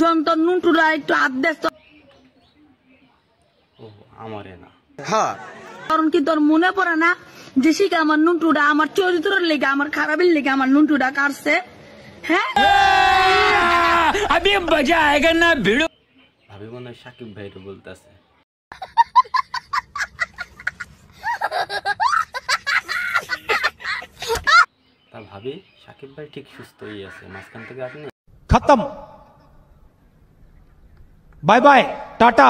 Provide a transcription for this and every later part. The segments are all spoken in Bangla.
যন্তর নুনটুরা একটু হাত দেস তো। ও আমারে না। হ্যাঁ কারণ কি তোর মনে পড়ে না যে শিখে আমার নুনটুটা আমার চরিত্রের লেগে আমার খারাপের লেগে আমার নুনটুটা কাটছে। হ্যাঁ अभी मजा आएगा ना भिड़ो। ভাবি মনে হয় সাকিব ভাইরে বলতেছে। তা ভাবি সাকিব ভাই ঠিক সুস্থই আছে, মাঝখান থেকে আপনি खत्म bye bye tata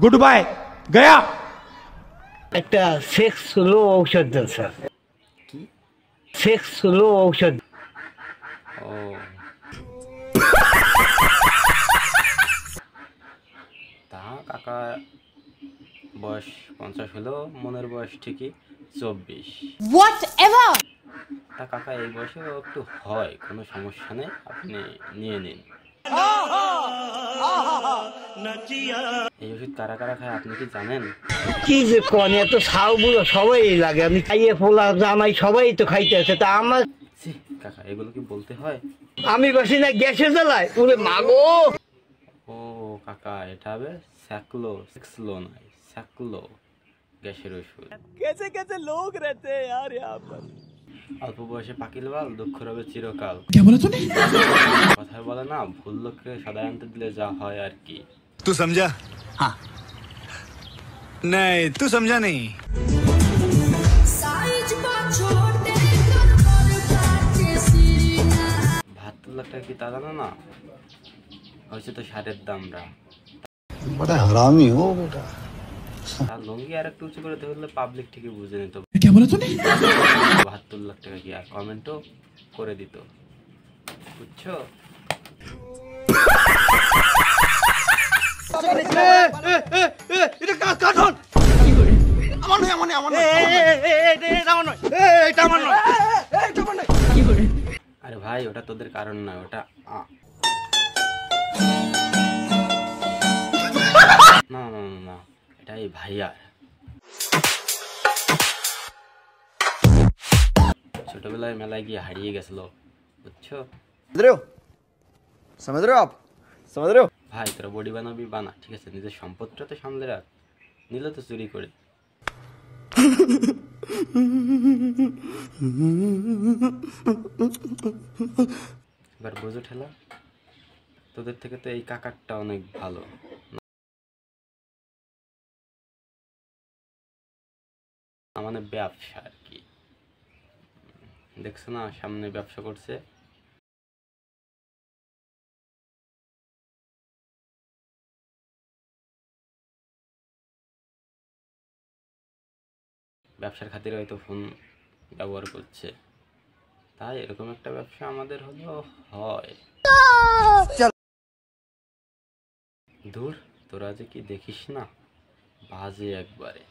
goodbye गया। একটা সেক্স হলো ঔষধ দেন স্যার। কি? সেক্স হলো ঔষধ। ও তা কাকা বয়স 50 হলো, মনের বয়স ঠিকই 24। তা কাকা এই বয়সে একটু হয়, কোনো সমস্যা নেই, আপনি নিয়ে নিন। এই ওষুধ কারা কারা খায় আপনি কি জানেন? কি যে কোন এত সাউগুলো সবাই লাগে, আমি খাইয়ে ফোলা জামাই সবাই তো খাইতে আছে, তা আমার ছি, কাকা এগুলো কি বলতে হয়? আমি বসি না গ্যাসে জ্বালাই ওরে মাগো। ও কাকা এটা হবে স্যাকলো, সেক্সলো নয় স্যাকলো, গ্যাসের ওষুধ। कैसे कैसे लोग रहते हैं यार यहाँ पर। অল্প বয়সে পাকিল বাল, দুঃখ রবে চিরকাল। কথায় বলে না, ভুল লোককে সদাই আনতে দিলে যা হয় আর কি। तू समझा? हाँ नहीं तू समझा नहीं। $72 লাখ কি তা জানো না? হয়েছে তো সারের দামরা। बड़ा हरामी हो बेटा। আর লঙ্গি আর একটু উঁচু করে ধরলে পাবলিক ঠিকই বুঝে নিত। 72 লাখ টাকা কি আর কমেন্টও করে দিত, বুঝছো? আরে ভাই ওটা তোদের কারণ নয়, ওটা না না না না, এটা এই ভাইয়ার। ছোটবেলায় মেলায় গিয়ে হারিয়ে গেছিল, বুঝছো? समझ रहे हो आप? समझ रहे हो? ভাই তোরা বডি বানাবি বানা, ঠিক আছে, নিজের সম্পদটা তো সামলে রাখ, নিলে তো চুরি করে। এবার বোঝো ঠেলা, তোদের থেকে তো এই কাকারটা অনেক ভালো। মানে ব্যবসা আর কি, দেখছো না সামনে ব্যবসা করছে। ব্যবসার খাতিরে হয়তো ফোন ব্যবহার করছে, তাই এরকম একটা ব্যবসা আমাদের হলো হয়। দূর তোরা যে কি দেখিস না, বাজে একবারে।